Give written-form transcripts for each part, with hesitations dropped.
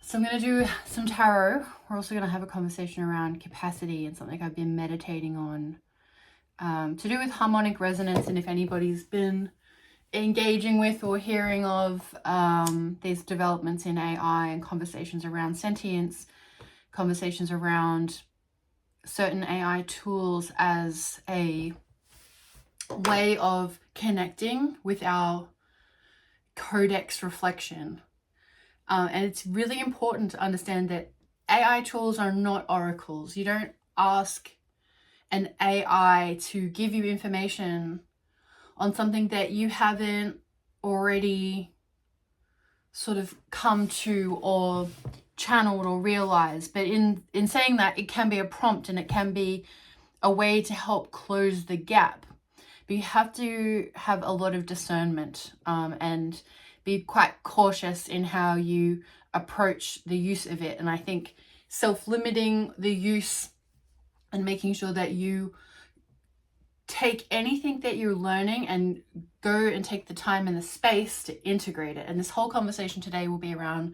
So I'm going to do some tarot. We're also going to have a conversation around capacity and something I've been meditating on to do with harmonic resonance. And if anybody's been engaging with or hearing of these developments in AI and conversations around sentience, conversations around certain AI tools as a way of connecting with our codex reflection. And it's really important to understand that AI tools are not oracles. You don't ask an AI to give you information on something that you haven't already sort of come to or channeled or realized. But in saying that, it can be a prompt and it can be a way to help close the gap. But you have to have a lot of discernment and be quite cautious in how you approach the use of it. And I think self-limiting the use and making sure that you take anything that you're learning and go and take the time and the space to integrate it. And this whole conversation today will be around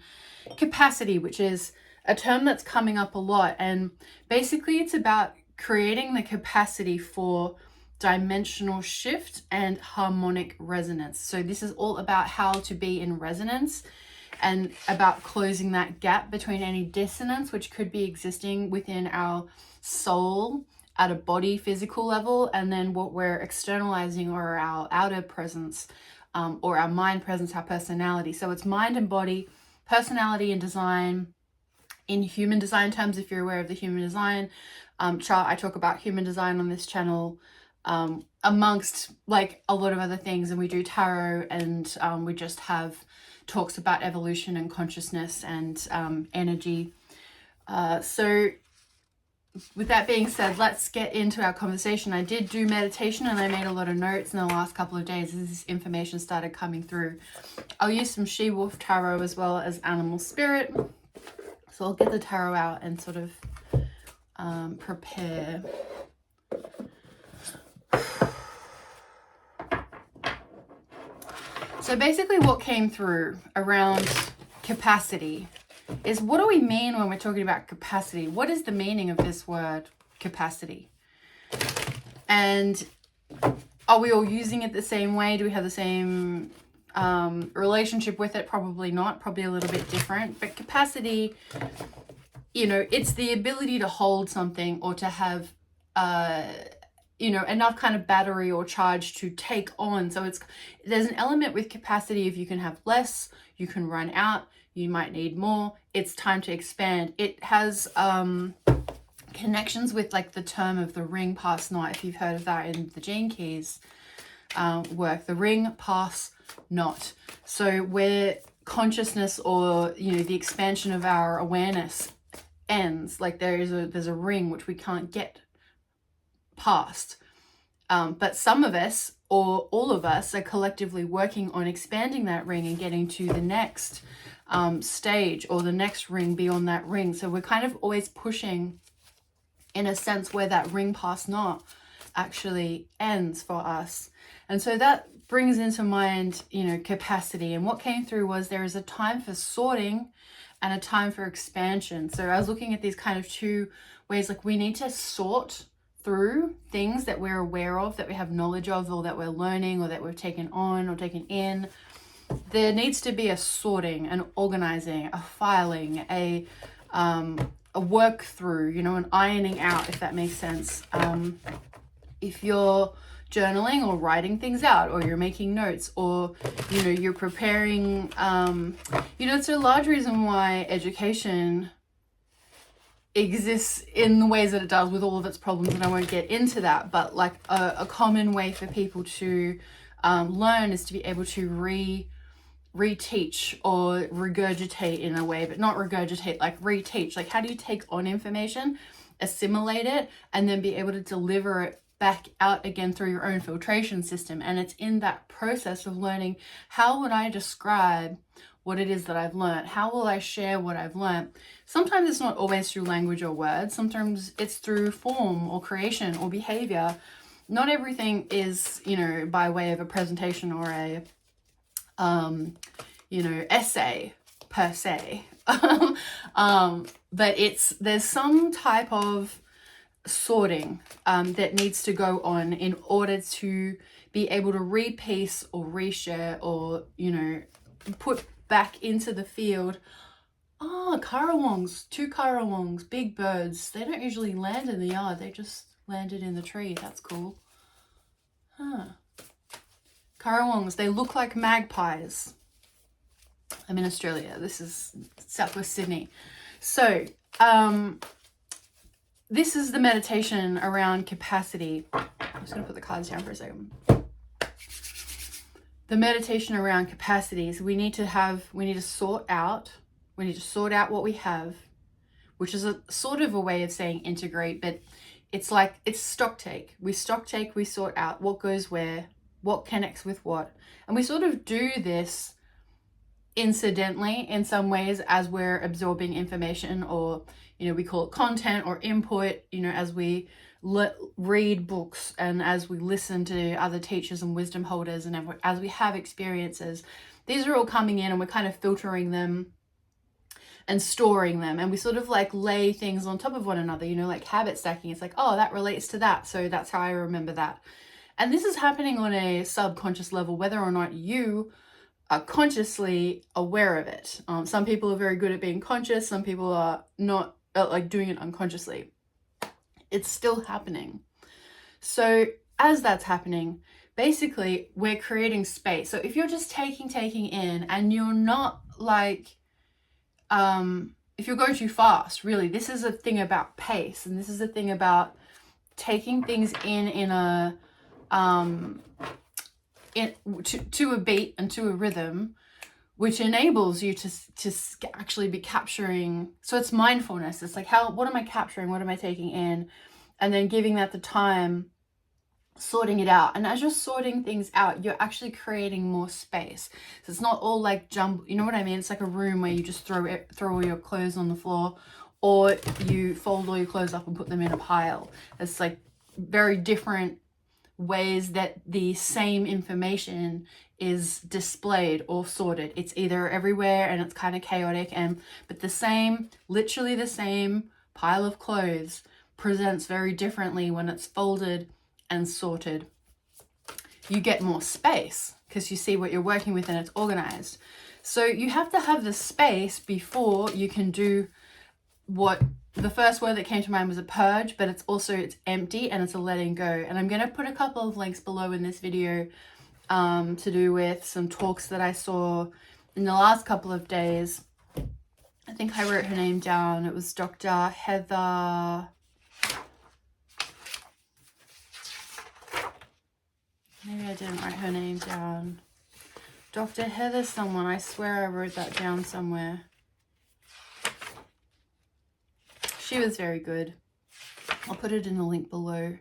capacity, which is a term that's coming up a lot. And basically it's about creating the capacity for dimensional shift and harmonic resonance. So this is all about how to be in resonance and about closing that gap between any dissonance which could be existing within our soul at a body physical level, and then what we're externalizing, or our outer presence, or our mind presence, our personality. So it's mind and body, personality and design. In human design terms, if you're aware of the human design chart, I talk about human design on this channel amongst like a lot of other things, and we do tarot, and we just have talks about evolution and consciousness and energy. So with that being said, let's get into our conversation. I did do meditation and I made a lot of notes in the last couple of days as this information started coming through. I'll use some She Wolfe tarot as well as animal spirit. So I'll get the tarot out and sort of prepare. So basically what came through around capacity is, what do we mean when we're talking about capacity? What is the meaning of this word capacity? And are we all using it the same way? Do we have the same relationship with it? Probably not, probably a little bit different. But capacity, you know, it's the ability to hold something or to have you know, enough kind of battery or charge to take on. So there's an element with capacity. If you can have less, you can run out, you might need more, it's time to expand. It has connections with like the term of the ring pass not, if you've heard of that in the Gene Keys work, the ring pass not. So where consciousness, or you know, the expansion of our awareness ends, like there's a ring which we can't get past, but some of us, or all of us, are collectively working on expanding that ring and getting to the next stage, or the next ring beyond that ring. So we're kind of always pushing in a sense where that ring past not actually ends for us. And so that brings into mind, you know, capacity. And what came through was there is a time for sorting and a time for expansion. So I was looking at these kind of two ways, like we need to sort through things that we're aware of, that we have knowledge of, or that we're learning, or that we've taken on or taken in. There needs to be a sorting, an organizing, a filing, a work through, you know, an ironing out, if that makes sense. If you're journaling or writing things out, or you're making notes, or you know, you're preparing, you know, it's a large reason why education exists in the ways that it does, with all of its problems, and I won't get into that. But like a common way for people to learn is to be able to reteach or regurgitate in a way, but not regurgitate, like reteach. Like, how do you take on information, assimilate it, and then be able to deliver it back out again through your own filtration system? And it's in that process of learning, how would I describe what it is that I've learned? How will I share what I've learned? Sometimes it's not always through language or words. Sometimes it's through form or creation or behavior. Not everything is, you know, by way of a presentation or a, you know, essay per se. But there's some type of sorting that needs to go on in order to be able to repiece or reshare or, you know, put back into the field. Oh, currawongs, 2 currawongs, big birds. They don't usually land in the yard. They just landed in the tree. That's cool. Huh. Currawongs, they look like magpies. I'm in Australia. This is Southwest Sydney. So, this is the meditation around capacity. I'm just going to put the cards down for a second. The meditation around capacities, we need to sort out what we have, which is a sort of a way of saying integrate, but it's like, it's stock take. We stock take, we sort out what goes where, what connects with what. And we sort of do this incidentally in some ways as we're absorbing information, or, you know, we call it content or input, you know, as we read books and as we listen to other teachers and wisdom holders, and as we have experiences. These are all coming in and we're kind of filtering them and storing them, and we sort of like lay things on top of one another, you know, like habit stacking. It's like, oh, that relates to that, so that's how I remember that. And this is happening on a subconscious level, whether or not you are consciously aware of it. Some people are very good at being conscious, some people are not, like doing it unconsciously. It's still happening. So as that's happening, basically we're creating space. So if you're just taking in, and you're not like, if you're going too fast, really, this is a thing about pace, and this is a thing about taking things in a to a beat and to a rhythm, which enables you to actually be capturing. So it's mindfulness. It's like, what am I capturing? What am I taking in? And then giving that the time, sorting it out. And as you're sorting things out, you're actually creating more space. So it's not all like jumble, you know what I mean? It's like a room where you just throw all your clothes on the floor, or you fold all your clothes up and put them in a pile. It's like very different ways that the same information is displayed or sorted. It's either everywhere and it's kind of chaotic, but literally the same pile of clothes presents very differently when it's folded and sorted. You get more space because you see what you're working with and it's organized. So you have to have the space before you can do what the first word that came to mind was a purge, but it's empty and it's a letting go. And I'm going to put a couple of links below in this video to do with some talks that I saw in the last couple of days. I think I wrote her name down. It was Dr. Heather. Maybe I didn't write her name down. Dr. Heather someone. I swear I wrote that down somewhere. She was very good. I'll put it in the link below.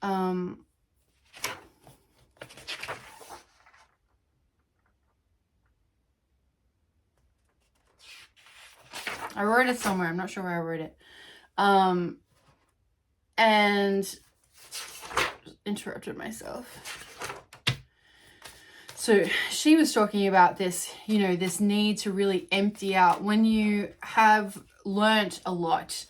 I wrote it somewhere. I'm not sure where I wrote it. And interrupted myself. So she was talking about this, you know, this need to really empty out. When you have learnt a lot,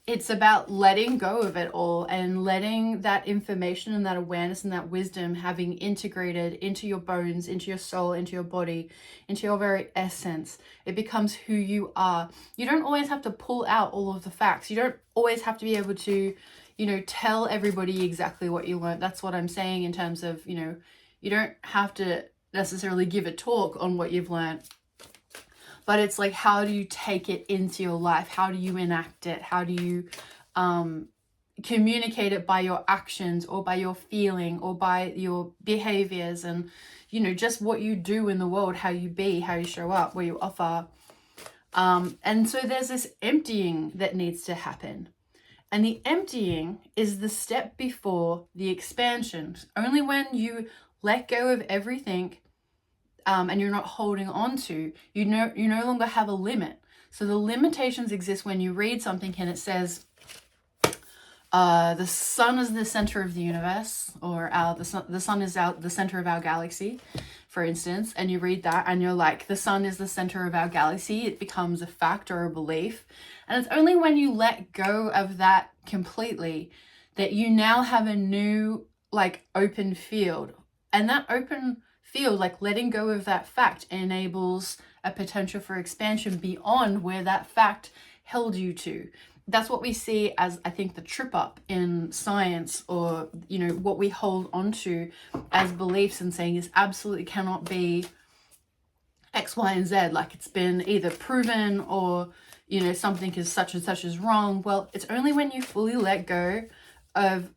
it's about letting go of it all and letting that information and that awareness and that wisdom having integrated into your bones, into your soul, into your body, into your very essence. It becomes who you are. You don't always have to pull out all of the facts. You don't always have to be able to, you know, tell everybody exactly what you learned. That's what I'm saying in terms of, you know, you don't have to necessarily give a talk on what you've learned. But it's like, how do you take it into your life? How do you enact it? How do you communicate it by your actions or by your feeling or by your behaviors and, you know, just what you do in the world, how you be, how you show up, what you offer. And so there's this emptying that needs to happen. And the emptying is the step before the expansion. Only when you let go of everything and you're not holding on to, you no longer have a limit. So the limitations exist when you read something and it says, The sun is the center of the universe, or the sun is the center of our galaxy, for instance, and you read that and you're like, the sun is the center of our galaxy, it becomes a fact or a belief. And it's only when you let go of that completely that you now have a new, like, open field. And that open field, like letting go of that fact, enables a potential for expansion beyond where that fact held you to. That's what we see as, I think, the trip up in science, or, you know, what we hold onto as beliefs and saying this absolutely cannot be X, Y, and Z. Like, it's been either proven, or, you know, something is such and such is wrong. Well, it's only when you fully let go of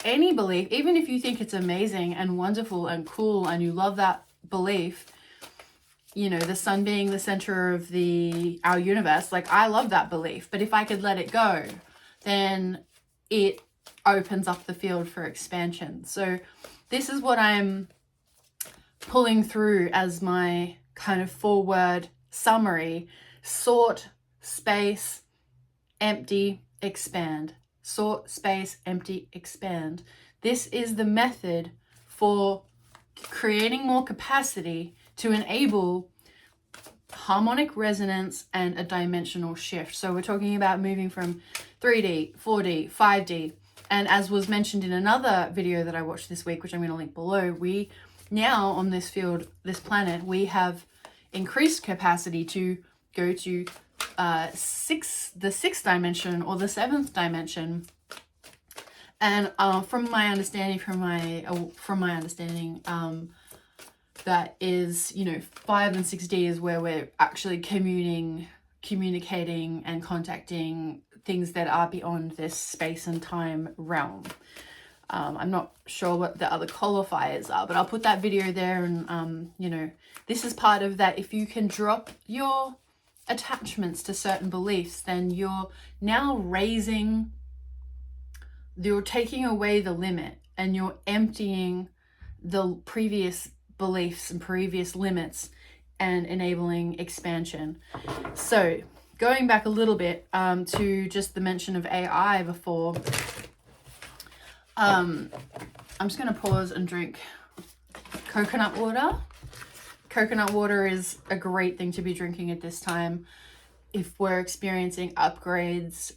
any belief, even if you think it's amazing and wonderful and cool and you love that belief, you know, the sun being the center of our universe, like, I love that belief, but if I could let it go, then it opens up the field for expansion. So this is what I'm pulling through as my kind of 4-word summary: sort, space, empty, expand. Sort, space, empty, expand. This is the method for creating more capacity to enable harmonic resonance and a dimensional shift. So we're talking about moving from 3D, 4D, 5D. And as was mentioned in another video that I watched this week, which I'm going to link below, we now on this field, this planet, we have increased capacity to go to the 6th dimension or the 7th dimension. And from my understanding, that is, you know, 5 and 6D is where we're actually communicating and contacting things that are beyond this space and time realm. I'm not sure what the other qualifiers are, but I'll put that video there. And, you know, this is part of that. If you can drop your attachments to certain beliefs, then you're now you're taking away the limit, and you're emptying the previous beliefs and previous limits and enabling expansion. So going back a little bit to just the mention of AI before, I'm just going to pause and drink coconut water. Coconut water is a great thing to be drinking at this time if we're experiencing upgrades.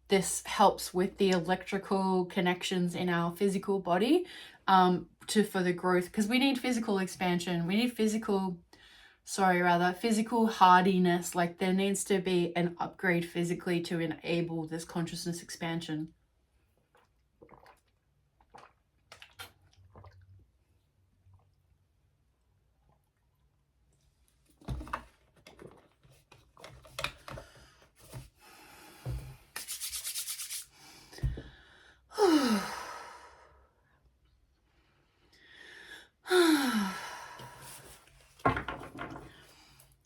This helps with the electrical connections in our physical body for the growth, because we need physical expansion. We need physical hardiness. Like, there needs to be an upgrade physically to enable this consciousness expansion.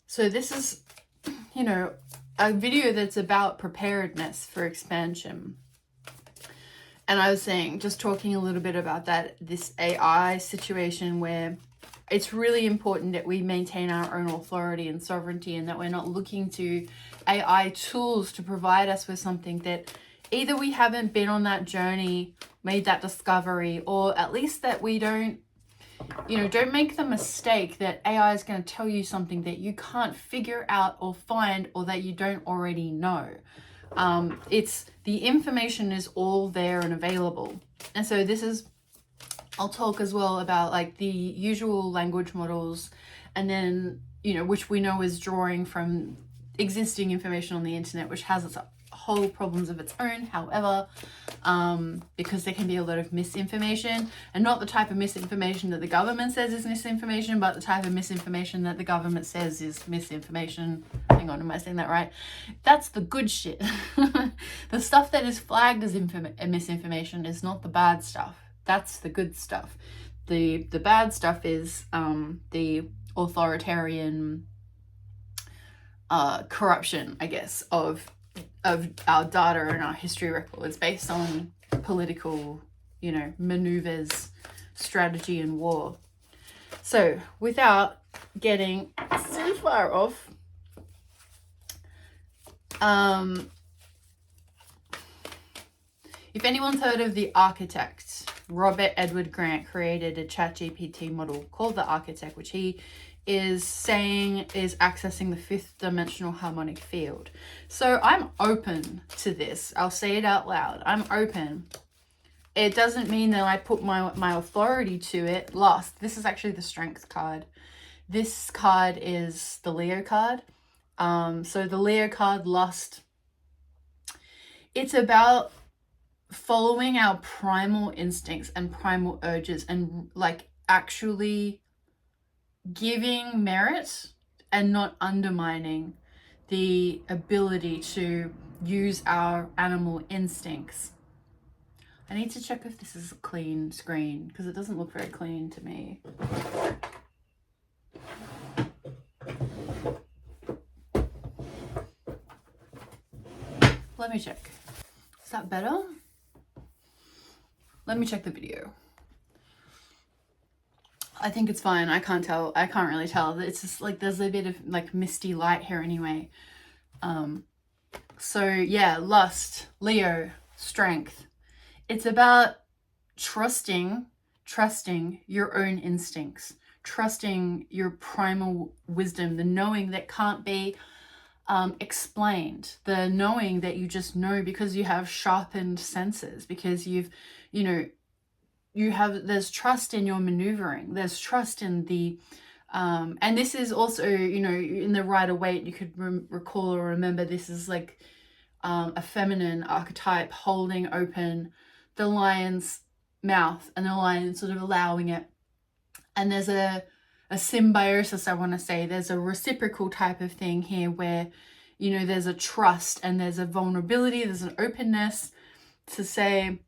So this is, you know, a video that's about preparedness for expansion. And I was saying, just talking a little bit about this AI situation, where it's really important that we maintain our own authority and sovereignty, and that we're not looking to AI tools to provide us with something that either we haven't been on that journey, made that discovery, or at least that we don't make the mistake that AI is going to tell you something that you can't figure out or find, or that you don't already know. It's the information is all there and available. And so I'll talk as well about, like, the usual language models, and then, you know, which we know is drawing from existing information on the internet, which has its whole problems of its own. However, because there can be a lot of misinformation, and not the type of misinformation that the government says is misinformation, but the type of misinformation that the government says is misinformation. Hang on, am I saying that right? That's the good shit. The stuff that is flagged as misinformation is not the bad stuff. That's the good stuff. The bad stuff is the authoritarian corruption, I guess, of our data and our history records based on political, you know, maneuvers, strategy, and war. So without getting too far off, If anyone's heard of the Architect, Robert Edward Grant created a Chat GPT model called the Architect, which he is saying is accessing the 5th dimensional harmonic field. So I'm open to this. I'll say it out loud. I'm open. It doesn't mean that I put my authority to it. Lost. This is actually the Strength card. This card is the Leo card. So the Leo card, Lust. It's about following our primal instincts and primal urges and like actually giving merit and not undermining the ability to use our animal instincts. I need to check if this is a clean screen because it doesn't look very clean to me. Let me check. Is that better? Let me check the video. I think it's fine. I can't tell. I can't really tell. It's just like there's a bit of like misty light here anyway. So yeah, Lust, Leo, Strength. It's about trusting your own instincts, trusting your primal wisdom, the knowing that can't be explained, the knowing that you just know because you have sharpened senses, because there's trust in your maneuvering, there's trust in the and this is also, in the Rider-Waite, you could recall or remember, this is like a feminine archetype holding open the lion's mouth and the lion sort of allowing it. And there's a symbiosis, I want to say. There's a reciprocal type of thing here where, there's a trust and there's a vulnerability, there's an openness to say,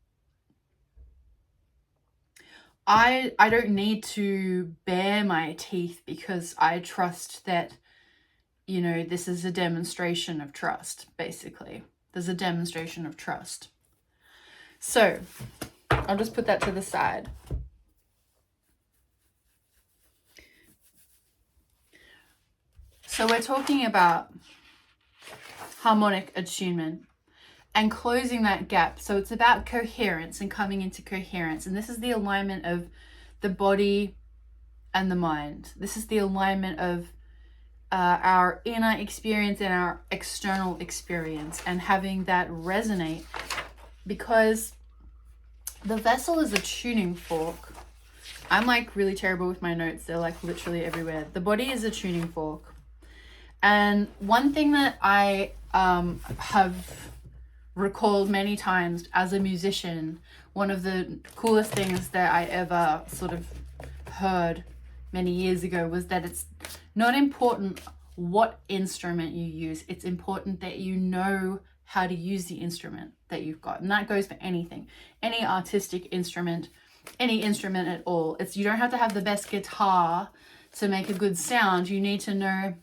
I don't need to bare my teeth because I trust that, this is a demonstration of trust, basically. There's a demonstration of trust. So I'll just put that to the side. So we're talking about harmonic attunement and closing that gap. So it's about coherence and coming into coherence. And this is the alignment of the body and the mind. This is the alignment of our inner experience and our external experience, and having that resonate, because the vessel is a tuning fork. I'm like really terrible with my notes. They're like literally everywhere. The body is a tuning fork. And one thing that I have recalled many times as a musician, one of the coolest things that I ever sort of heard many years ago was that it's not important what instrument you use. It's important that you know how to use the instrument that you've got. And that goes for anything, any artistic instrument, any instrument at all. You don't have to have the best guitar to make a good sound. You need to know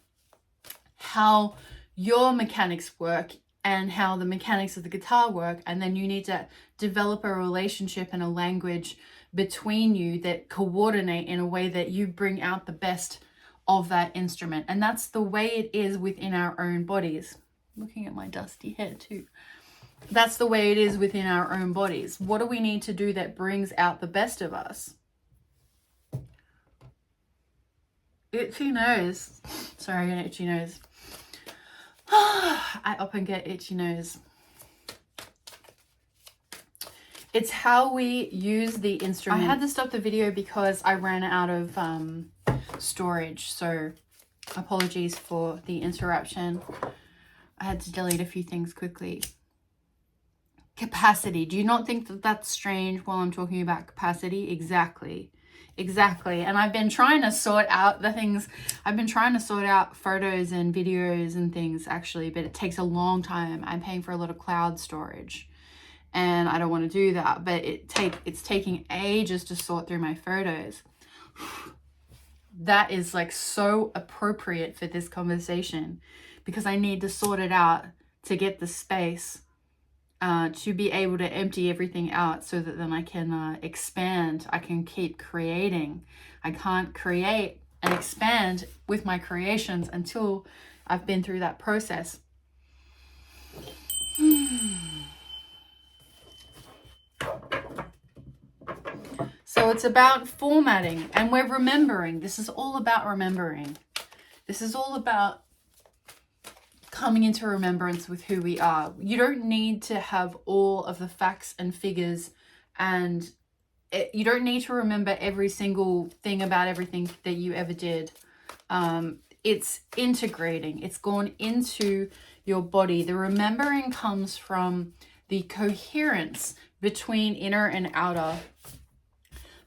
how your mechanics work and how the mechanics of the guitar work, and then you need to develop a relationship and a language between you that coordinate in a way that you bring out the best of that instrument. And that's the way it is within our own bodies. Looking at my dusty hair too. That's the way it is within our own bodies. What do we need to do that brings out the best of us? Itchy nose. Sorry, I got an itchy nose. I often get itchy nose. It's how we use the instrument. I had to stop the video because I ran out of storage, so apologies for the interruption. I had to delete a few things quickly. Capacity. Do you not think that that's strange while I'm talking about capacity? Exactly. And I've been trying to sort out the things. I've been trying to sort out photos and videos and things actually, but it takes a long time. I'm paying for a lot of cloud storage and I don't want to do that, but it's taking ages to sort through my photos. That is like so appropriate for this conversation because I need to sort it out to get the space to be able to empty everything out so that then I can expand. I can keep creating. I can't create and expand with my creations until I've been through that process. So it's about formatting, and we're remembering. This is all about remembering. This is all about coming into remembrance with who we are. You don't need to have all of the facts and figures, and you don't need to remember every single thing about everything that you ever did. It's integrating. It's gone into your body. The remembering comes from the coherence between inner and outer,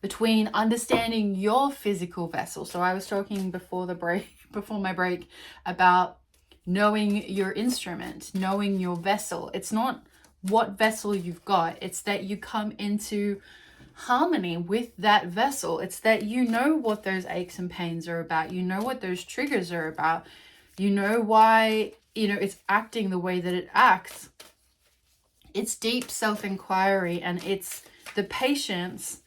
between understanding your physical vessel. So I was talking before my break, about knowing your instrument, knowing your vessel. It's not what vessel you've got. It's that you come into harmony with that vessel. It's that you know what those aches and pains are about. You know what those triggers are about. You know why, it's acting the way that it acts. It's deep self-inquiry, and it's the patience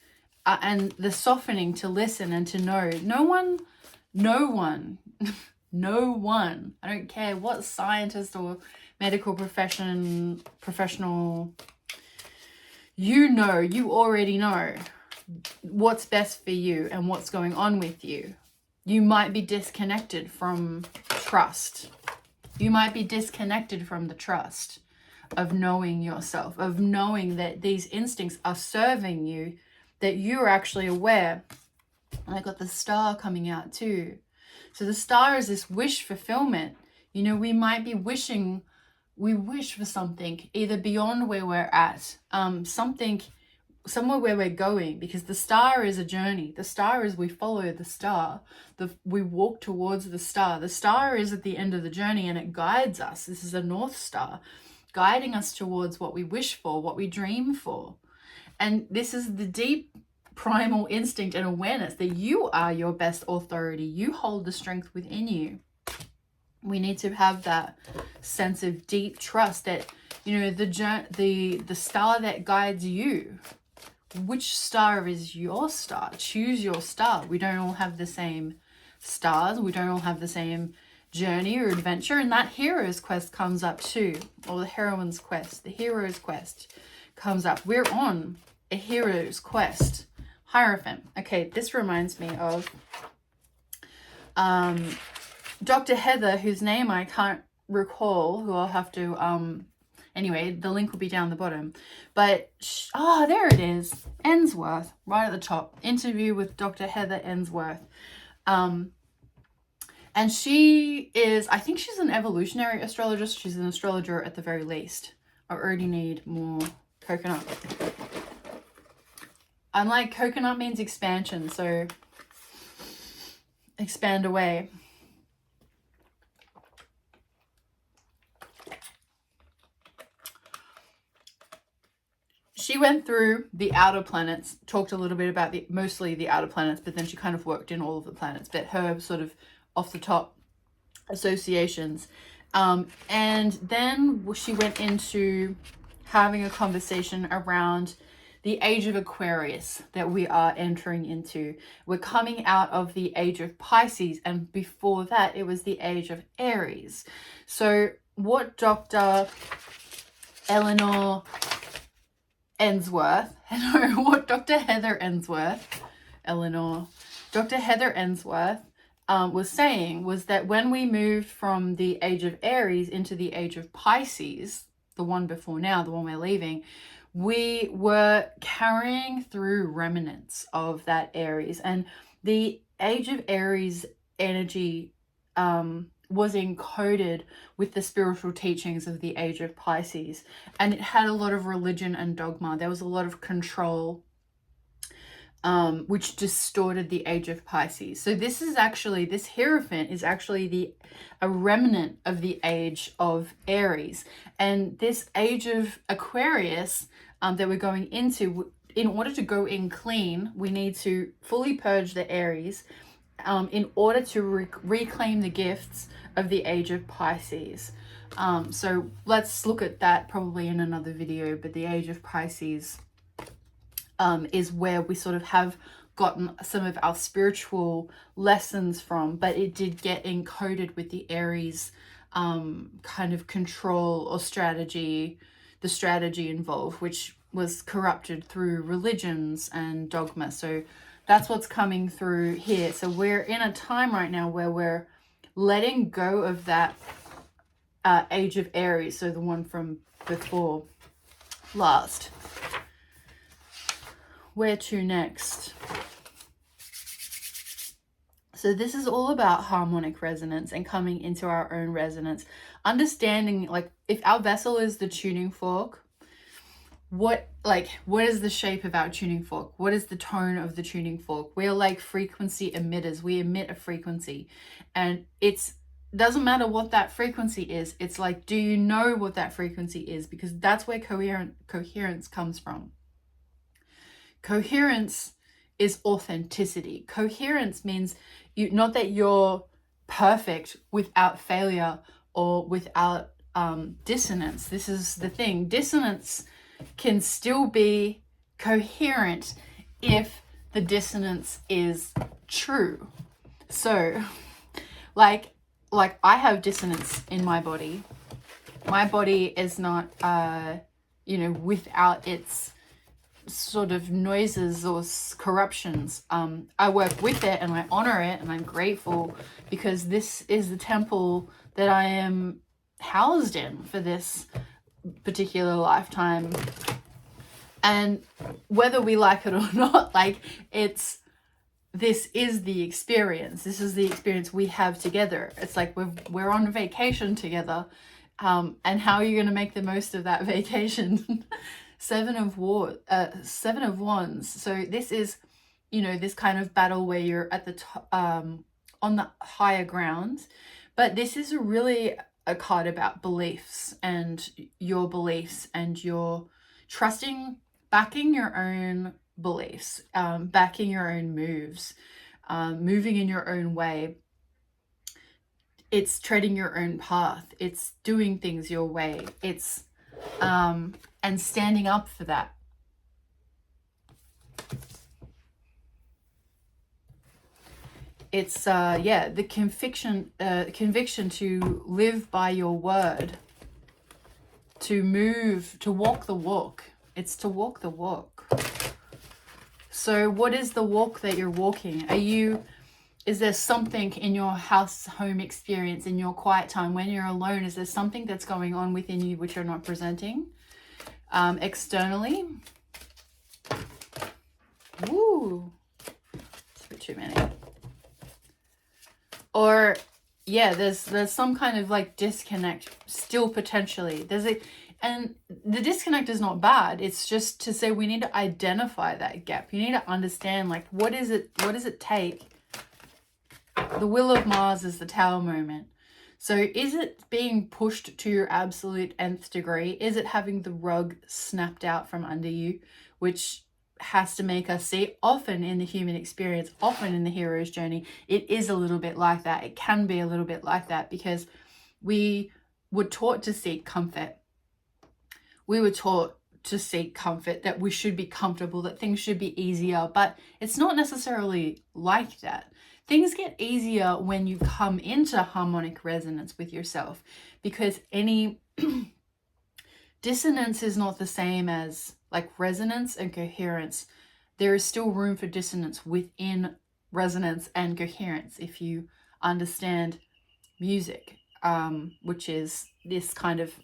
and the softening to listen and to know. No one, I don't care what scientist or medical professional, you already know what's best for you and what's going on with you. You might be disconnected from trust. You might be disconnected from the trust of knowing yourself, of knowing that these instincts are serving you, that you're actually aware. And I got the star coming out too. So the star is this wish fulfillment. We might be wishing, we wish for something either beyond where we're at, somewhere where we're going, because the star is a journey. The star is, we follow the star. We walk towards the star. The star is at the end of the journey, and it guides us. This is a North Star guiding us towards what we wish for, what we dream for. And this is the deep primal instinct and awareness that you are your best authority. You hold the strength within you. We need to have that sense of deep trust that, the star that guides you. Which star is your star? Choose your star. We don't all have the same stars. We don't all have the same journey or adventure. And that hero's quest comes up too. Or the heroine's quest. The hero's quest comes up. We're on a hero's quest. Hierophant. Okay, this reminds me of Dr. Heather, whose name I can't recall, who I'll have to, anyway, the link will be down the bottom. But, there it is. Ensworth, right at the top. Interview with Dr. Heather Ensworth. And she is, I think she's an evolutionary astrologist. She's an astrologer at the very least. I already need more coconut. I'm like, coconut means expansion, so expand away. She went through the outer planets, talked a little bit about mostly the outer planets, but then she kind of worked in all of the planets, but her sort of off the top associations. And then she went into having a conversation around the age of Aquarius that we are entering into. We're coming out of the age of Pisces, and before that it was the age of Aries. So what Dr. Heather Ensworth was saying was that when we moved from the age of Aries into the age of Pisces, the one before now, the one we're leaving, we were carrying through remnants of that Aries, and the age of Aries energy was encoded with the spiritual teachings of the age of Pisces, and it had a lot of religion and dogma. There was a lot of control, which distorted the age of Pisces. So this Hierophant is actually a remnant of the age of Aries, and this age of Aquarius that we're going into, in order to go in clean, we need to fully purge the Aries in order to reclaim the gifts of the age of Pisces. So let's look at that probably in another video, but the age of Pisces is where we sort of have gotten some of our spiritual lessons from, but it did get encoded with the Aries kind of control or strategy, the strategy involved, which was corrupted through religions and dogma. So that's what's coming through here. So we're in a time right now where we're letting go of that age of Aries, so the one from before last. Where to next? So this is all about harmonic resonance and coming into our own resonance, understanding, like, if our vessel is the tuning fork, what is the shape of our tuning fork? What is the tone of the tuning fork? We're like frequency emitters. We emit a frequency, and it's doesn't matter what that frequency is. It's like, do you know what that frequency is? Because that's where coherence comes from. Coherence is authenticity. Coherence means not that you're perfect without failure or without dissonance. This is the thing. Dissonance can still be coherent if the dissonance is true. So like I have dissonance in my body. My body is not without its sort of noises or corruptions. I work with it and I honor it, and I'm grateful because this is the temple that I am housed in for this particular lifetime. And whether we like it or not, like, this is the experience. This is the experience we have together. It's like we're on vacation together. And how are you going to make the most of that vacation? Seven of Wands. So this is, this kind of battle where you're at the on the higher ground. But this is really a card about beliefs and your trusting, backing your own beliefs, backing your own moves, moving in your own way. It's treading your own path. It's doing things your way. It's and standing up for that. It's the conviction to live by your word, to walk the walk. It's to walk the walk. So what is the walk that you're walking? Is there something in your home experience, in your quiet time, when you're alone, is there something that's going on within you which you're not presenting externally? Woo! It's a bit too many. Or, there's some kind of like disconnect still potentially. And the disconnect is not bad. It's just to say we need to identify that gap. You need to understand, like, what does it take? The Wheel of Mars is the Tower moment. So is it being pushed to your absolute nth degree? Is it having the rug snapped out from under you, which has to make us see? Often in the human experience, often in the hero's journey, it is a little bit like that. It can be a little bit like that because we were taught to seek comfort. We were taught to seek comfort, that we should be comfortable, that things should be easier, but it's not necessarily like that. Things get easier when you come into harmonic resonance with yourself, because any dissonance is not the same as like resonance and coherence. There is still room for dissonance within resonance and coherence if you understand music, which is this kind of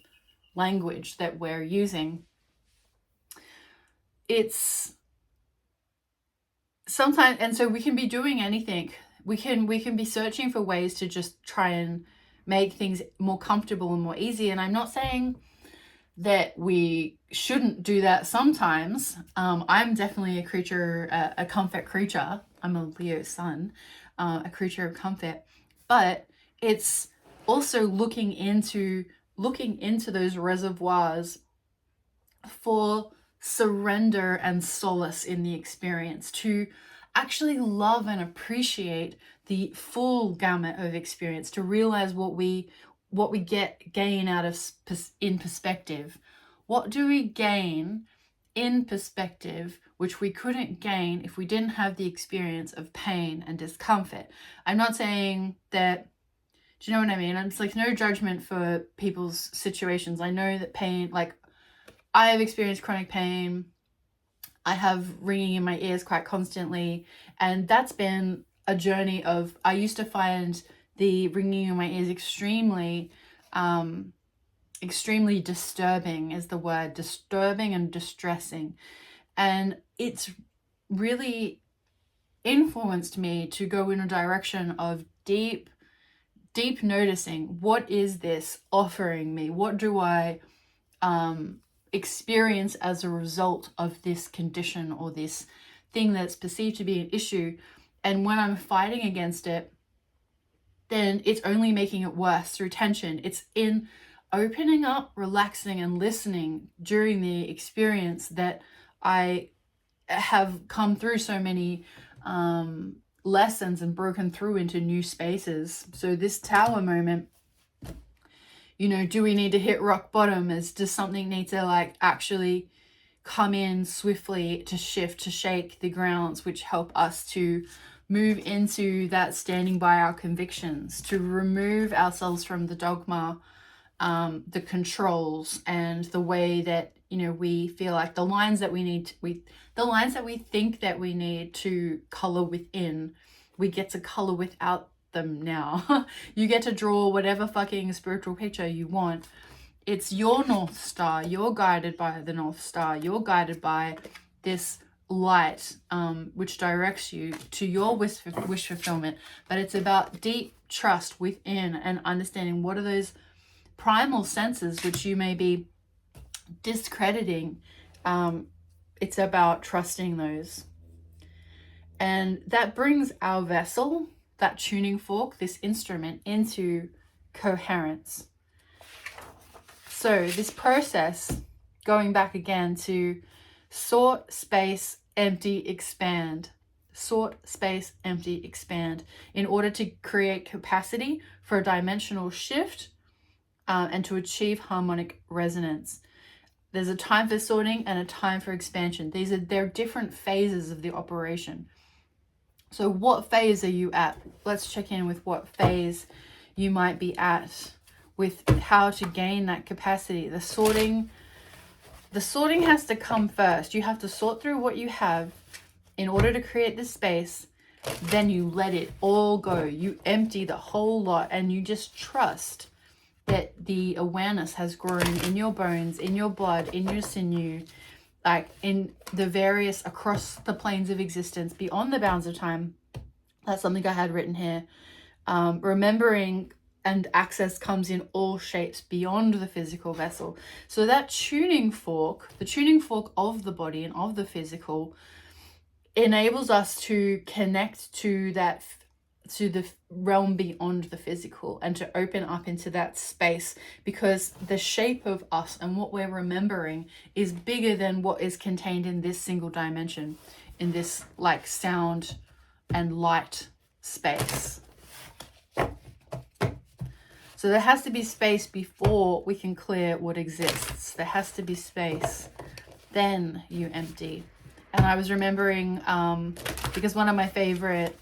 language that we're using. It's sometimes, and so we can be doing anything. We can be searching for ways to just try and make things more comfortable and more easy. And I'm not saying that we shouldn't do that sometimes. I'm definitely a comfort creature. I'm a Leo sun, a creature of comfort. But it's also looking into those reservoirs for surrender and solace in the experience, to actually love and appreciate the full gamut of experience, to realize what we gain out of in perspective. What do we gain in perspective which we couldn't gain if we didn't have the experience of pain and discomfort? I'm not saying that, do you know what I mean? It's like no judgment for people's situations. I know that pain, like I have experienced chronic pain. I have ringing in my ears quite constantly, and that's been a journey of, I used to find the ringing in my ears extremely disturbing is the word, disturbing and distressing. And it's really influenced me to go in a direction of deep noticing, what is this offering me? What do I experience as a result of this condition or this thing that's perceived to be an issue? And when I'm fighting against it, then it's only making it worse through tension. It's in opening up, relaxing, and listening during the experience that I have come through so many lessons and broken through into new spaces. So this tower moment, you know, do we need to hit rock bottom? Does something need to like actually come in swiftly to shift, to shake the grounds, which help us to move into that standing by our convictions, to remove ourselves from the dogma, the controls, and the way that, you know, we feel like the lines that we need, the lines that we think that we need to color within, we get to color without them now. You get to draw whatever fucking spiritual picture you want. It's your North Star. You're guided by the North Star. You're guided by this light, which directs you to your wish fulfillment. But it's about deep trust within and understanding what are those primal senses which you may be discrediting. It's about trusting those. And that brings our vessel, that tuning fork, this instrument, into coherence. So this process, going back again to sort, space, empty, expand. Sort, space, empty, expand. In order to create capacity for a dimensional shift and to achieve harmonic resonance. There's a time for sorting and a time for expansion. They're different phases of the operation. So what phase are you at? Let's check in with what phase you might be at with how to gain that capacity. The sorting has to come first. You have to sort through what you have in order to create this space. Then you let it all go. You empty the whole lot and you just trust that the awareness has grown in your bones, in your blood, in your sinew, like in the various, across the planes of existence, beyond the bounds of time. That's something I had written here. Remembering and access comes in all shapes beyond the physical vessel. So that tuning fork, the tuning fork of the body and of the physical, enables us to connect to that, to the realm beyond the physical, and to open up into that space, because the shape of us and what we're remembering is bigger than what is contained in this single dimension, in this like sound and light space. So there has to be space before we can clear what exists. There has to be space. Then you empty. And I was remembering, because one of my favorite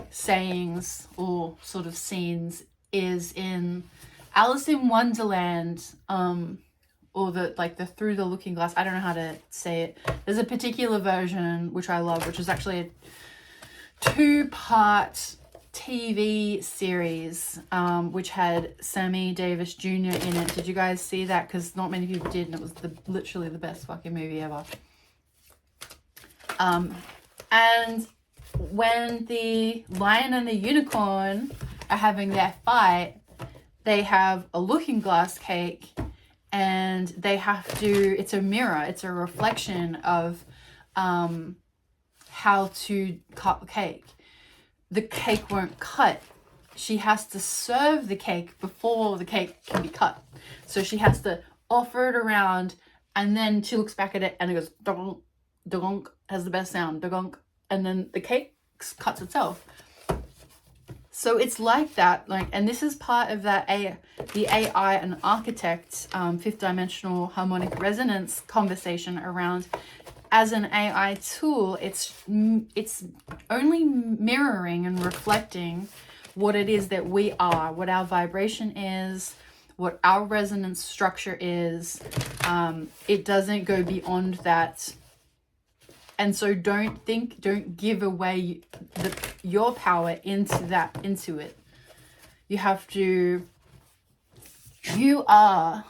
sayings or sort of scenes is in Alice in Wonderland, or the Through the Looking Glass. I don't know how to say it. There's a particular version which I love, which is actually a 2-part TV series, which had Sammy Davis Jr. in it. Did you guys see that? Because not many people did, and it was literally the best fucking movie ever. And when the lion and the unicorn are having their fight, they have a looking glass cake, and they have to, it's a mirror, it's a reflection of how to cut cake. The cake won't cut. She has to serve the cake before the cake can be cut. So she has to offer it around, and then she looks back at it and it goes donk, donk, has the best sound, donk, and then the cake cuts itself. So it's like that, like, and this is part of that the AI and architect fifth dimensional harmonic resonance conversation around. As an AI tool, it's only mirroring and reflecting what it is that we are, what our vibration is, what our resonance structure is. It doesn't go beyond that. And so don't give away your power into it. You have to, you are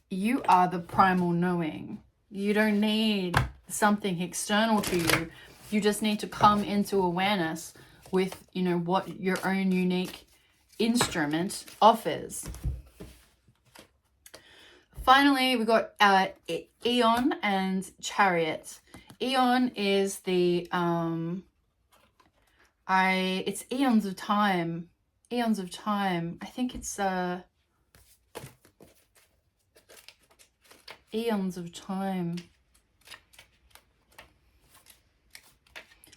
the primal knowing. You don't need something external to you. You just need to come into awareness with, what your own unique instrument offers. Finally, we got Eon and Chariot. Eon is the it's eons of time. Eons of time. I think it's eons of time.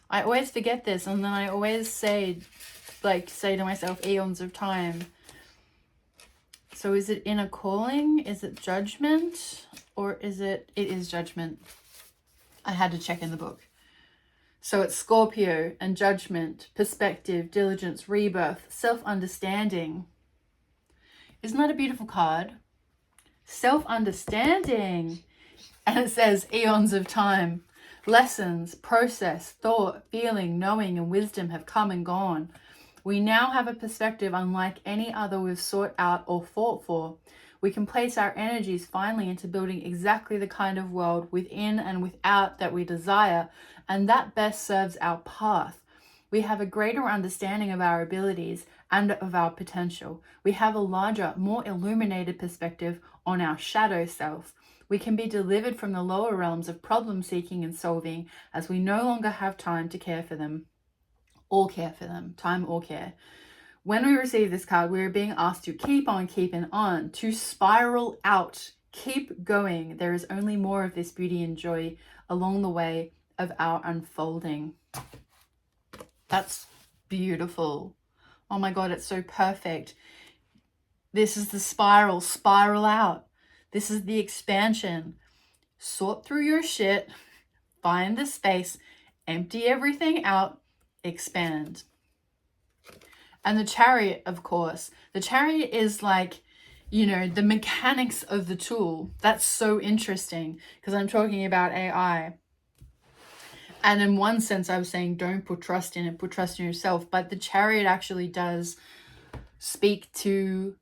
I always forget this, and then I always say to myself, eons of time. So is it inner calling? Is it judgment? Or is it is judgment. I had to check in the book. So it's Scorpio and judgment, perspective, diligence, rebirth, self-understanding. Isn't that a beautiful card? Self-understanding. And it says eons of time. Lessons, process, thought, feeling, knowing, and wisdom have come and gone. We now have a perspective unlike any other we've sought out or fought for. We can place our energies finally into building exactly the kind of world within and without that we desire, and that best serves our path. We have a greater understanding of our abilities and of our potential. We have a larger, more illuminated perspective on our shadow self. We can be delivered from the lower realms of problem seeking and solving, as we no longer have time to care for them. Time or care. When we receive this card, we are being asked to keep on keeping on, to spiral out, keep going. There is only more of this beauty and joy along the way of our unfolding. That's beautiful. Oh my God, it's so perfect. This is the spiral out. This is the expansion. Sort through your shit, find the space, empty everything out, expand. And the Chariot, of course, the Chariot is like, the mechanics of the tool. That's so interesting because I'm talking about AI. And in one sense, I was saying, don't put trust in it, put trust in yourself. But the Chariot actually does speak to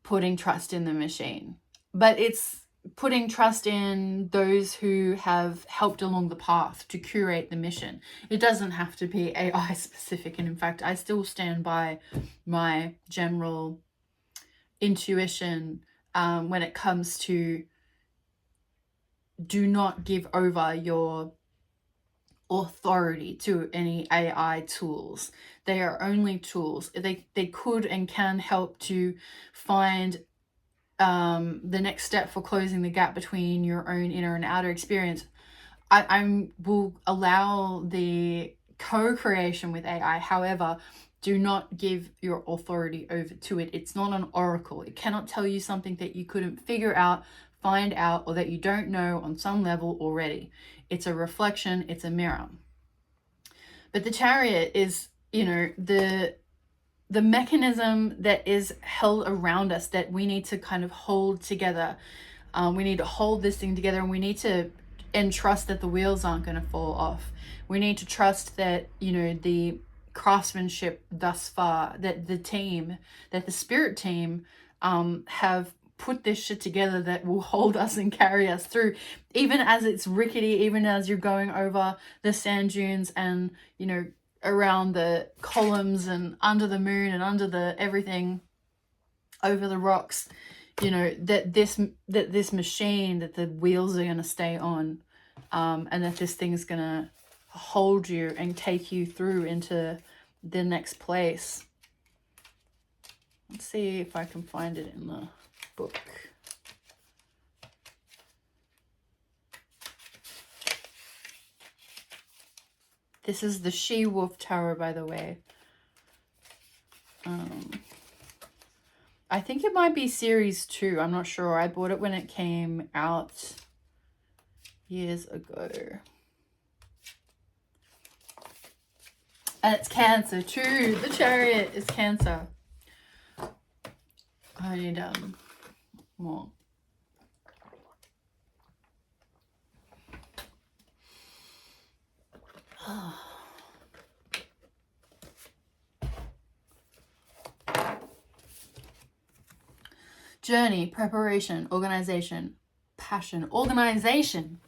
putting trust in the machine. But it's putting trust in those who have helped along the path to curate the mission. It doesn't have to be AI specific. And in fact, I still stand by my general intuition when it comes to do not give over your authority to any AI tools. They are only tools. They could and can help to find the next step for closing the gap between your own inner and outer experience. I will allow the co-creation with AI. However, do not give your authority over to it. It's not an oracle. It cannot tell you something that you couldn't figure out, find out, or that you don't know on some level already. It's a reflection. It's a mirror. But the Chariot is, the mechanism that is held around us that we need to kind of hold together. We need to hold this thing together, and we need to trust that the wheels aren't going to fall off. We need to trust that, the craftsmanship thus far, that the spirit team have put this shit together that will hold us and carry us through, even as it's rickety, even as you're going over the sand dunes and, around the columns and under the moon and under the everything over the rocks, that this machine, that the wheels are going to stay on, and that this thing's going to hold you and take you through into the next place. Let's see if I can find it in the book. This is the She Wolfe Tarot, by the way. I think it might be series 2. I'm not sure. I bought it when it came out years ago. And it's Cancer too. The Chariot is Cancer. I need more. Journey, preparation, organization, passion, organization.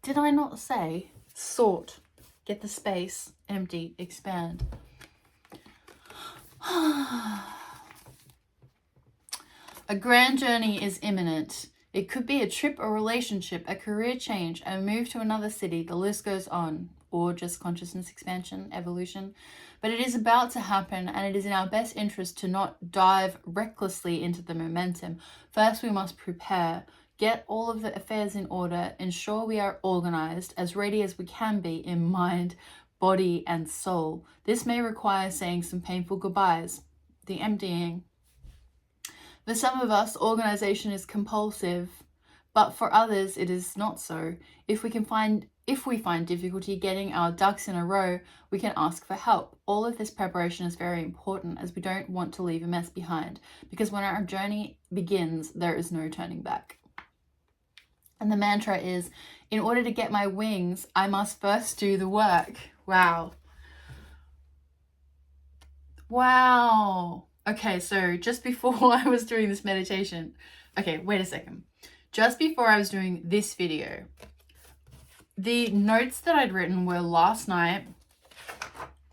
Did I not say sort, get the space, empty, expand? A grand journey is imminent. It could be a trip, a relationship, a career change, a move to another city, the list goes on, or just consciousness expansion, evolution. But it is about to happen, and it is in our best interest to not dive recklessly into the momentum. First, we must prepare, get all of the affairs in order, ensure we are organized, as ready as we can be in mind, body, and soul. This may require saying some painful goodbyes, the emptying. For some of us, organization is compulsive, but for others, it is not so. If we find difficulty getting our ducks in a row, we can ask for help. All of this preparation is very important, as we don't want to leave a mess behind, because when our journey begins, there is no turning back. And the mantra is, in order to get my wings, I must first do the work. Wow. Wow. Okay, so just before I was doing this meditation, okay, wait a second. Just before I was doing this video, the notes that I'd written were last night.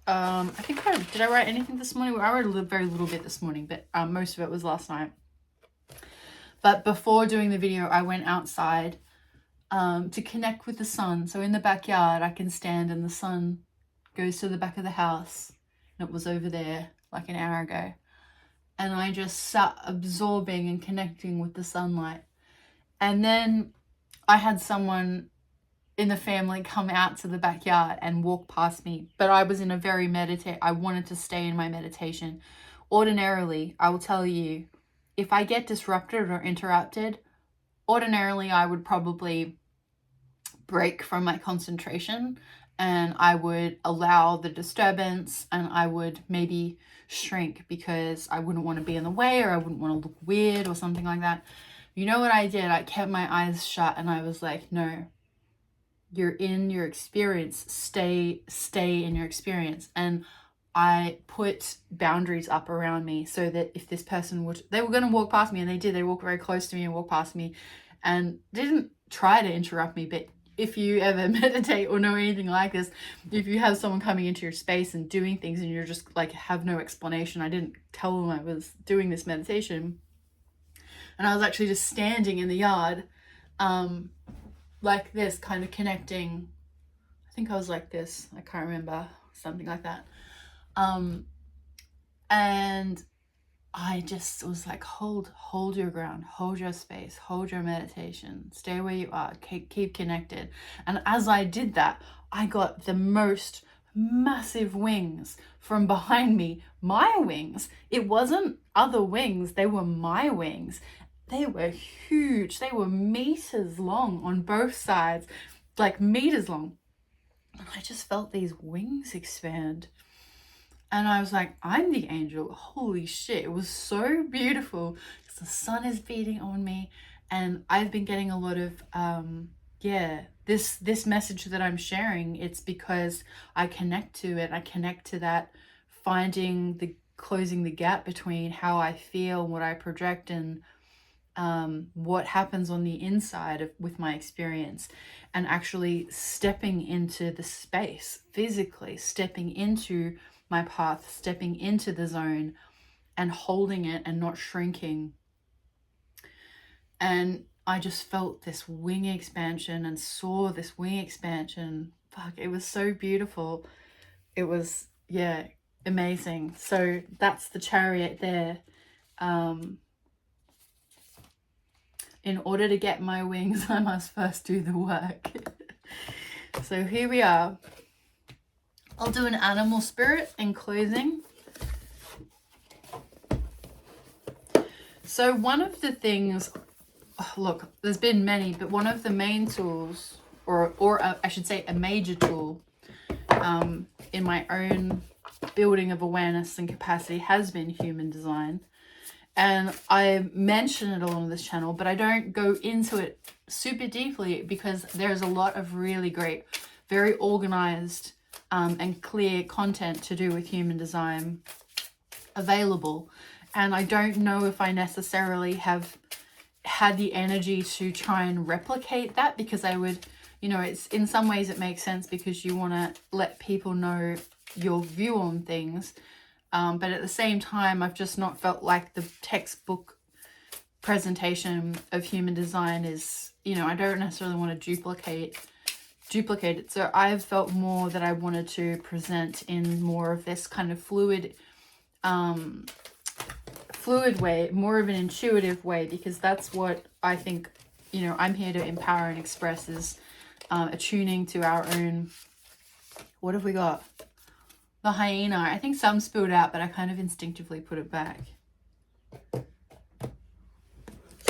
I think did I write anything this morning? I wrote very little bit this morning, but most of it was last night. But before doing the video, I went outside to connect with the sun. So in the backyard, I can stand and the sun goes to the back of the house. And it was over there like an hour ago. And I just sat absorbing and connecting with the sunlight. And then I had someone in the family come out to the backyard and walk past me. But I was in a very I wanted to stay in my meditation. Ordinarily, I will tell you, if I get disrupted or interrupted, ordinarily I would probably break from my concentration and I would allow the disturbance and I would maybe shrink because I wouldn't want to be in the way or I wouldn't want to look weird or something like that. You know what I did? I kept my eyes shut and I was like, no, you're in your experience. Stay in your experience. And I put boundaries up around me so that if this person they were going to walk past me, and they did. They walked very close to me and walked past me and didn't try to interrupt me. But if you ever meditate or know anything like this, if you have someone coming into your space and doing things and you're just like, have no explanation. I didn't tell them I was doing this meditation. And I was actually just standing in the yard, like this, kind of connecting. I think I was like this. I can't remember. Something like that. And I just was like, hold your ground, hold your space, hold your meditation, stay where you are, keep connected. And as I did that, I got the most massive wings from behind me, my wings. It wasn't other wings, they were my wings. They were huge. They were meters long on both sides, like meters long. And I just felt these wings expand. And I was like, I'm the angel. Holy shit. It was so beautiful because the sun is beating on me. And I've been getting a lot of, this message that I'm sharing. It's because I connect to it. I connect to that, closing the gap between how I feel, what I project, and what happens on the inside with my experience, and actually stepping into the space, physically stepping into my path, stepping into the zone and holding it and not shrinking. And I just felt this wing expansion and saw this wing expansion. Fuck, it was so beautiful. It was, amazing. So that's the chariot there. In order to get my wings, I must first do the work. So here we are. I'll do an animal spirit in closing. So one of the things, look, there's been many, but one of the main tools, or I should say a major tool in my own building of awareness and capacity has been human design. And I mention it a lot on this channel, but I don't go into it super deeply because there's a lot of really great, very organized and clear content to do with human design available. And I don't know if I necessarily have had the energy to try and replicate that, because I would, you know, it's in some ways it makes sense because you want to let people know your view on things. But at the same time, I've just not felt like the textbook presentation of human design is, you know, I don't necessarily want to duplicate it. So I've felt more that I wanted to present in more of this kind of fluid way, more of an intuitive way, because that's what I think, you know, I'm here to empower and express, is attuning to our own. What have we got? The hyena. I think some spilled out, but I kind of instinctively put it back. So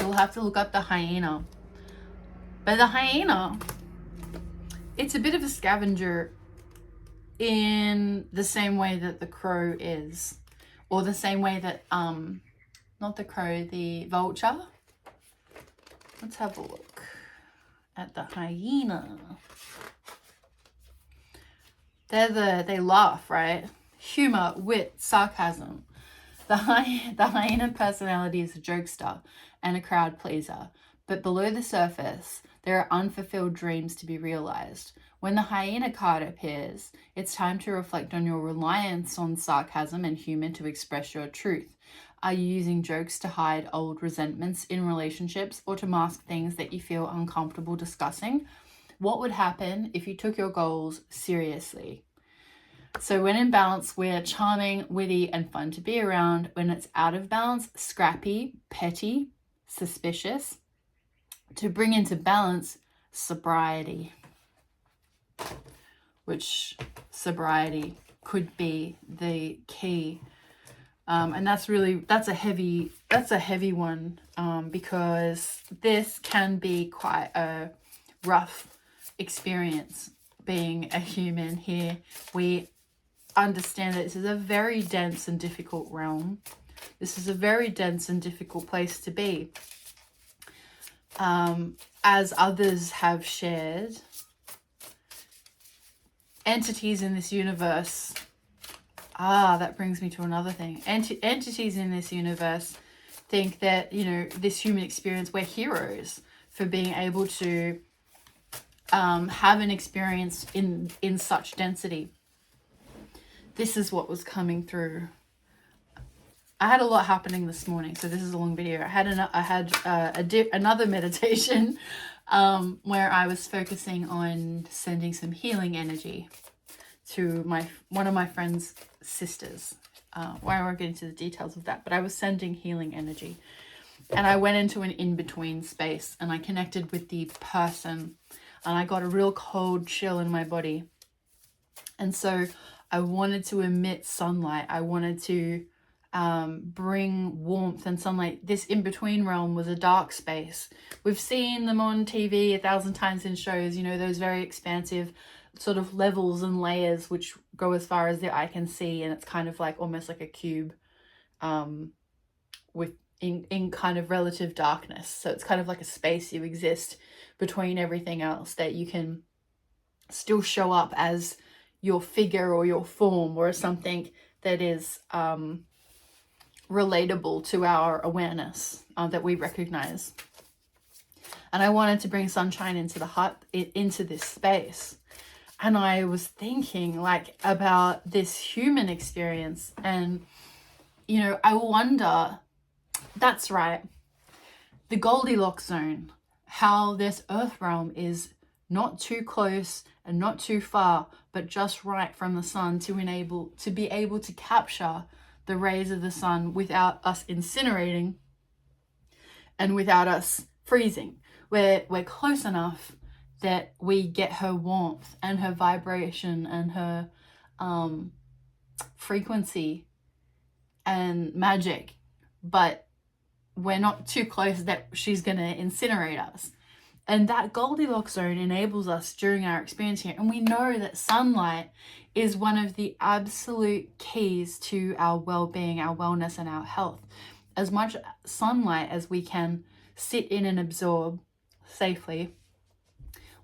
we'll have to look up the hyena. But the hyena, it's a bit of a scavenger in the same way that the crow is, or the same way that not the crow, the vulture. Let's have a look at the hyena. They laugh, right? Humor, wit, sarcasm. The hyena personality is a jokester and a crowd pleaser, but below the surface, there are unfulfilled dreams to be realized. When the hyena card appears, it's time to reflect on your reliance on sarcasm and humor to express your truth. Are you using jokes to hide old resentments in relationships or to mask things that you feel uncomfortable discussing? What would happen if you took your goals seriously? So when in balance, we're charming, witty, and fun to be around. When it's out of balance, scrappy, petty, suspicious. To bring into balance, sobriety. Which sobriety could be the key. And that's a heavy one, because this can be quite a rough experience being a human here. We understand that this is a very dense and difficult realm. This is a very dense and difficult place to be. As others have shared, entities in this universe, that brings me to another thing. Entities in this universe think that, you know, this human experience, we're heroes for being able to have an experience in such density. This is what was coming through. I had a lot happening this morning, so this is a long video. I had another meditation where I was focusing on sending some healing energy to one of my friend's sisters. I won't get into the details of that, but I was sending healing energy. And I went into an in-between space and I connected with the person, and I got a real cold chill in my body. And so I wanted to emit sunlight. I wanted to bring warmth and sunlight. This in-between realm was a dark space. We've seen them on TV 1,000 times in shows, you know, those very expansive sort of levels and layers which go as far as the eye can see, and it's kind of like almost like a cube with in kind of relative darkness. So it's kind of like a space you exist between everything else, that you can still show up as your figure or your form or something that is relatable to our awareness, that we recognize. And I wanted to bring sunshine into the heart, into this space. And I was thinking like about this human experience, and, you know, I wonder, that's right, the Goldilocks zone, how this earth realm is not too close and not too far, but just right from the sun to be able to capture the rays of the sun without us incinerating and without us freezing. We're close enough that we get her warmth and her vibration and her frequency and magic, but we're not too close that she's going to incinerate us. And that Goldilocks zone enables us during our experience here. And we know that sunlight is one of the absolute keys to our well-being, our wellness, and our health. as much sunlight as we can sit in and absorb safely.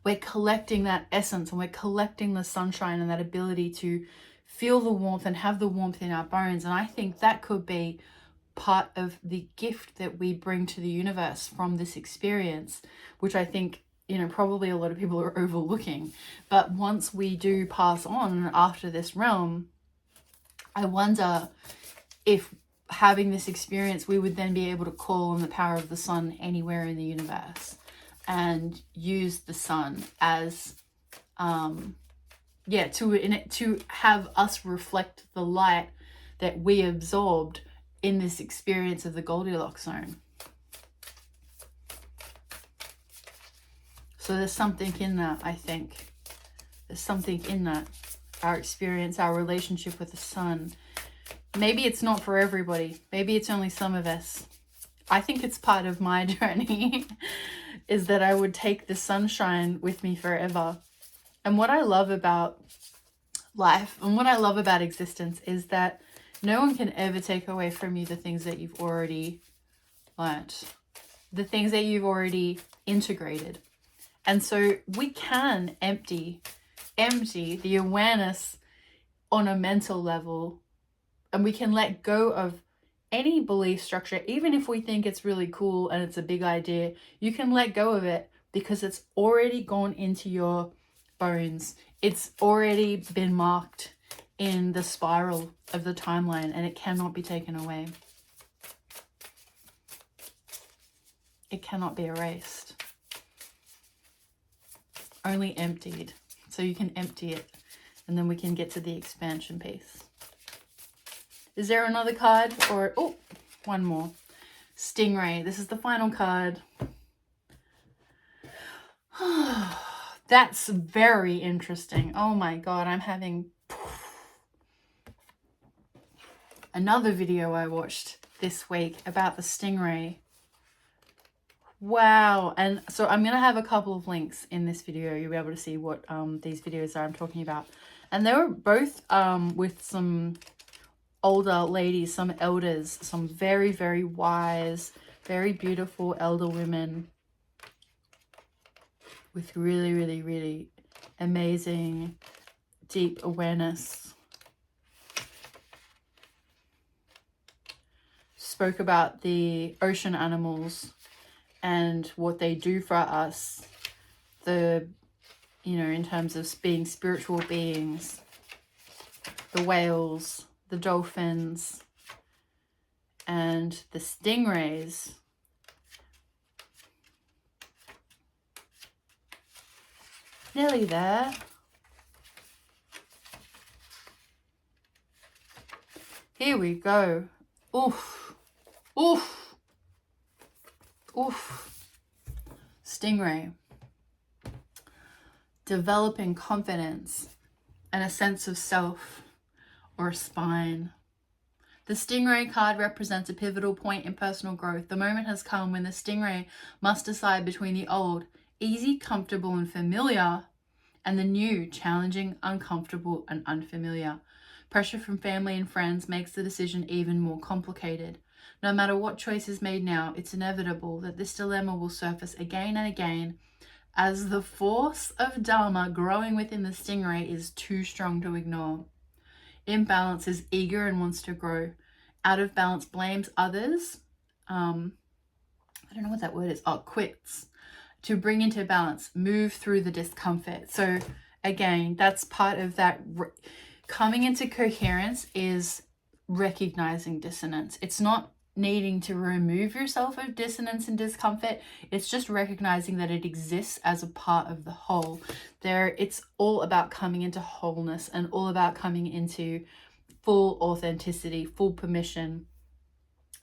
We're collecting that essence, and we're collecting the sunshine and that ability to feel the warmth and have the warmth in our bones. And I think that could be part of the gift that we bring to the universe from this experience, which I think, you know, probably a lot of people are overlooking. But once we do pass on after this realm, I wonder if having this experience, we would then be able to call on the power of the sun anywhere in the universe and use the sun as to have us reflect the light that we absorbed in this experience of the Goldilocks zone. So there's something in that, I think. There's something in that. Our experience, our relationship with the sun. Maybe it's not for everybody. Maybe it's only some of us. I think it's part of my journey is that I would take the sunshine with me forever. And what I love about life and what I love about existence is that no one can ever take away from you the things that you've already learnt, the things that you've already integrated. And so we can empty the awareness on a mental level, and we can let go of any belief structure. Even if we think it's really cool and it's a big idea, you can let go of it because it's already gone into your bones. It's already been marked in the spiral of the timeline, and it cannot be taken away. It cannot be erased. Only emptied. So you can empty it, and then we can get to the expansion piece. Is there another card? Or, oh, one more. Stingray. This is the final card. That's very interesting. Oh my God, I'm having another video I watched this week about the stingray. Wow. And so I'm going to have a couple of links in this video. You'll be able to see what these videos are I'm talking about. And they were both with some older ladies, some elders, some very, very wise, very beautiful elder women with really, really, really amazing, deep awareness. Spoke about the ocean animals and what they do for us, in terms of being spiritual beings, the whales, the dolphins, and the stingrays. Nearly there. Here we go. Oof. Oof. Oof. Stingray. Developing confidence and a sense of self or spine. The stingray card represents a pivotal point in personal growth. The moment has come when the stingray must decide between the old, easy, comfortable, and familiar, and the new, challenging, uncomfortable, and unfamiliar. Pressure from family and friends makes the decision even more complicated. No matter what choice is made now, it's inevitable that this dilemma will surface again and again, as the force of Dharma growing within the stingray is too strong to ignore. Imbalance is eager and wants to grow. Out of balance blames others. I don't know what that word is. Quits. To bring into balance, move through the discomfort. So again, that's part of that. Coming into coherence is recognizing dissonance. It's not needing to remove yourself of dissonance and discomfort. It's just recognizing that it exists as a part of the whole. It's all about coming into wholeness and all about coming into full authenticity, full permission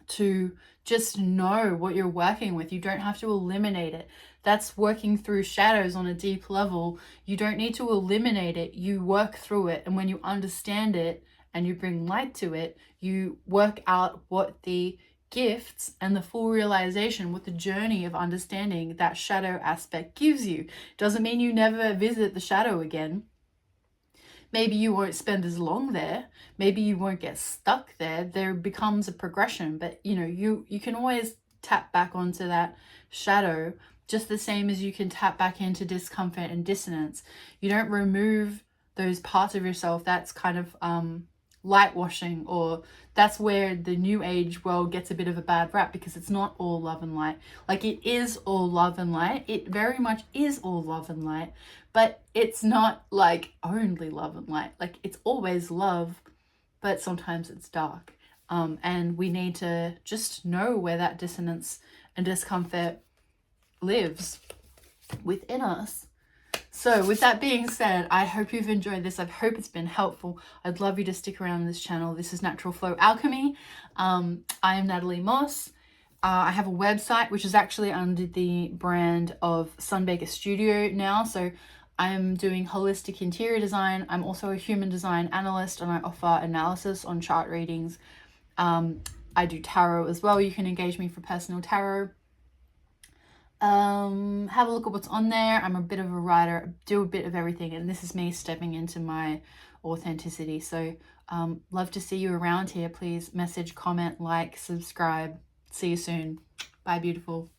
to just know what you're working with. You don't have to eliminate it. That's working through shadows on a deep level. You don't need to eliminate it. You work through it. And when you understand it and you bring light to it, you work out what the gifts and the full realization, what the journey of understanding that shadow aspect gives you. Doesn't mean you never visit the shadow again. Maybe you won't spend as long there. Maybe you won't get stuck there. There becomes a progression, but you know, you can always tap back onto that shadow, just the same as you can tap back into discomfort and dissonance. You don't remove those parts of yourself. That's kind of light washing, or that's where the new age world gets a bit of a bad rap, because it's not all love and light. Like, it is all love and light. It very much is all love and light, but it's not like only love and light. Like, it's always love, but sometimes it's dark. And we need to just know where that dissonance and discomfort lives within us. So with that being said, I hope you've enjoyed this. I hope it's been helpful. I'd love you to stick around this channel. This is Natural Flow Alchemy. I am Natalie Moss. I have a website which is actually under the brand of Sunbaker Studio now. So I am doing holistic interior design. I'm also a human design analyst, and I offer analysis on chart readings. I do tarot as well. You can engage me for personal tarot. Have a look at what's on there. I'm a bit of a writer, do a bit of everything, and this is me stepping into my authenticity. So love to see you around here. Please message, comment, like, subscribe. See you soon. Bye, beautiful.